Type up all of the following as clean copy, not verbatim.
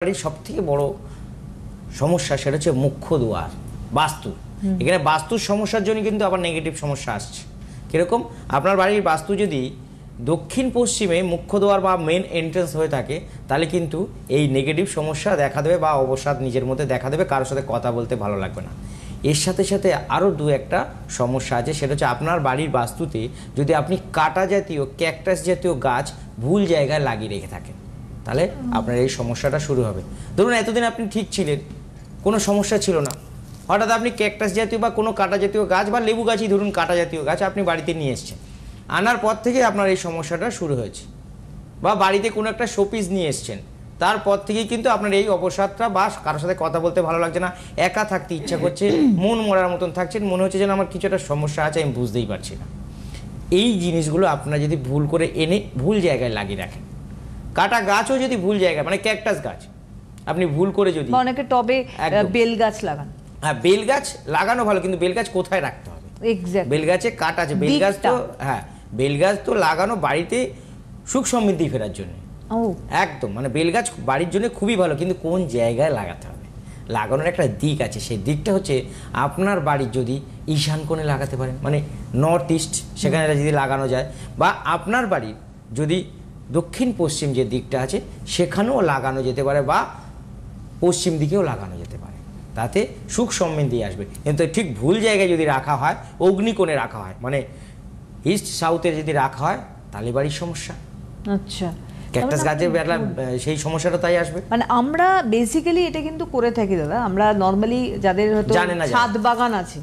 বাড়ির সবথেকে বড় সমস্যা সেটা হচ্ছে মুখ্য দুয়ার বাস্তু। এখানে বাস্তুর সমস্যার জন্য কিন্তু আবার নেগেটিভ সমস্যা আসছে। কিরকম? আপনার বাড়ির বাস্তু যদি দক্ষিণ পশ্চিমে মুখ্য দুয়ার বা মেন এন্ট্রেন্স হয়ে থাকে তাহলে কিন্তু এই নেগেটিভ সমস্যা দেখা দেবে বা অবসাদ নিজের মধ্যে দেখা দেবে, কারোর সাথে কথা বলতে ভালো লাগবে না। এর সাথে সাথে আরও দু একটা সমস্যা আছে, সেটা হচ্ছে আপনার বাড়ির বাস্তুতে যদি আপনি কাটা জাতীয় ক্যাকটাস জাতীয় গাছ ভুল জায়গায় লাগিয়ে রেখে থাকেন তাহলে আপনার এই সমস্যাটা শুরু হবে। ধরুন এতদিন আপনি ঠিক ছিলেন, কোনো সমস্যা ছিল না, হঠাৎ আপনি ক্যাকটাস জাতীয় বা কোনো কাটা জাতীয় গাছ বা লেবু গাছই ধরুন কাটা জাতীয় গাছ আপনি বাড়িতে নিয়ে এসছেন, আনার পর থেকে আপনার এই সমস্যাটা শুরু হয়েছে। বা বাড়িতে কোনো একটা শোপিস নিয়ে এসছেন, তারপর থেকেই কিন্তু আপনার এই অবসাদটা বা কারোর সাথে কথা বলতে ভালো লাগছে না, একা থাকতে ইচ্ছা করছে, মন মরার মতন থাকছেন, মনে হচ্ছে যেন আমার কিছু একটা সমস্যা আছে আমি বুঝতেই পারছি না। এই জিনিসগুলো আপনারা যদি ভুল করে এনে ভুল জায়গায় লাগিয়ে রাখেন, কাটা গাছও যদি ভুল জায়গায় মানে ক্যাকটাস গাছ আপনি ভুল করে যদি অনেকে টবে বেল গাছ লাগান, হ্যাঁ বেল গাছ লাগানো ভালো, কিন্তু বেল গাছ কোথায় রাখতে হবে? বেল গাছে কাট আছে, বেল গাছ তো হ্যাঁ বেল গাছ তো লাগানো বাড়িতে সুখ সমৃদ্ধি ফেরার জন্য একদম, মানে বেল গাছ বাড়ির জন্য খুবই ভালো, কিন্তু কোন জায়গায় লাগাতে হবে লাগানোর একটা দিক আছে। সেই দিকটা হচ্ছে আপনার বাড়ির যদি ঈশান কোণে লাগাতে পারেন, মানে নর্থ ইস্ট, সেখানে যদি লাগানো যায়, বা আপনার বাড়ির যদি দক্ষিণ পশ্চিম যে দিকটা আছে সেখানেও লাগানো যেতে পারে, বা পশ্চিম দিকেও লাগানো যেতে পারে, তাতে সুখ সমৃদ্ধি আসবে। কিন্তু ঠিক ভুল জায়গায় যদি রাখা হয়, অগ্নিকোণে রাখা হয়, মানে ইস্ট সাউথে যদি রাখা হয় তাহলে বাড়ির সমস্যা। আচ্ছা, ক্যাকটাস গাছের বেলা সেই সমস্যাটা তাই আসবে। মানে আমরা বেসিক্যালি এটা কিন্তু করে থাকি দাদা, আমরা নরমালি যাদের হয়তো ছাদ বাগান আছে,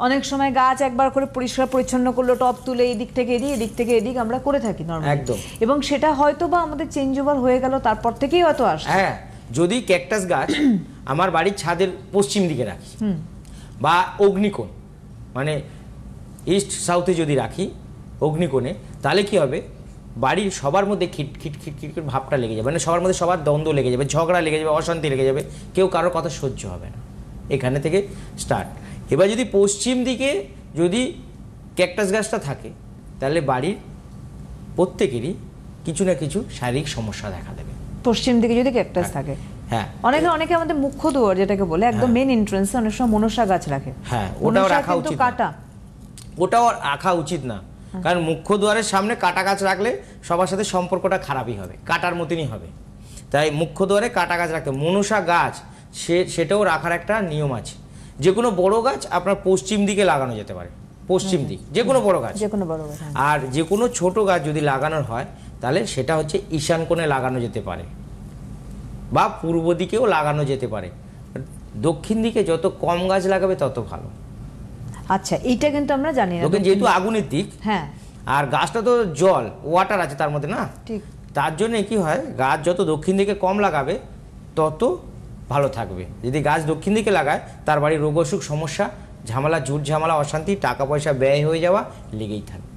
অনেক সময় গাছ একবার করে পরিষ্কার পরিচ্ছন্ন করলো, টব তুলে এই দিক থেকে এদিক, এদিক থেকে এদিক আমরা করে থাকি নরমালি একদম, এবং সেটা হয়তো বা আমাদের চেঞ্জ ওভার হয়ে গেল, তারপর থেকেই হয়তো আসে। হ্যাঁ, যদি ক্যাকটাস গাছ আমার বাড়ির ছাদের পশ্চিম দিকে রাখি বা অগ্নিকোণ মানে ইস্ট সাউথে যদি রাখি অগ্নিকোণে, তাহলে কি হবে, বাড়ির সবার মধ্যে খিট খিট খিট খিট ভাবটা লেগে যাবে, মানে সবার মধ্যে সবার দ্বন্দ্ব লেগে যাবে, ঝগড়া লেগে যাবে, অশান্তি লেগে যাবে, কেউ কারোর কথা সহ্য হবে না। এখানে থেকে স্টার্ট। এবার যদি পশ্চিম দিকে যদি ক্যাকটাস গাছটা থাকে তাহলে বাড়ির প্রত্যেকেরই কিছু না কিছু শারীরিক সমস্যা দেখা দেবে পশ্চিম দিকে যদি ক্যাকটাস থাকে। হ্যাঁ, অনেকে আমাদের মুখ্য দুয়ার যেটাকে বলে একদম মেন এন্ট্রান্স, অনেক সময় মনসা গাছ রাখে। হ্যাঁ, ওটাও রাখা উচিত, ওটাও রাখা উচিত না, কারণ মুখ্য দুয়ারের সামনে কাটা গাছ রাখলে সবার সাথে সম্পর্কটা খারাপই হবে, কাটার মতনই হবে। তাই মুখ্য দুয়ারে কাটা গাছ রাখতে, মনসা গাছ সেটাও রাখার একটা নিয়ম আছে। যে কোনো বড় গাছ আপনার পশ্চিম দিকে লাগানো যেতে পারে, পশ্চিম দিক যে কোনো বড় গাছ, আর যে কোনো ছোট গাছ যদি লাগানোর হয় তাহলে সেটা হচ্ছে ঈশান কোণে লাগানো যেতে পারে বা পূর্ব দিকেও লাগানো যেতে পারে। দক্ষিণ দিকে যত কম গাছ লাগাবে তত ভালো। আচ্ছা, এইটা কিন্তু আমরা জানি না, যেহেতু আগুনের দিক, হ্যাঁ, আর গাছটা তো জল ওয়াটার আছে তার মধ্যে না, ঠিক, তার জন্য কি হয় গাছ যত দক্ষিণ দিকে কম লাগাবে তত ভালো থাকবে। যদি গাছ দক্ষিণ দিকে লাগায় তার বাড়ির রোগ অসুখ সমস্যা ঝামেলা ঝুট ঝামেলা অশান্তি টাকা পয়সা ব্যয় হয়ে যাওয়া লেগেই থাকবে।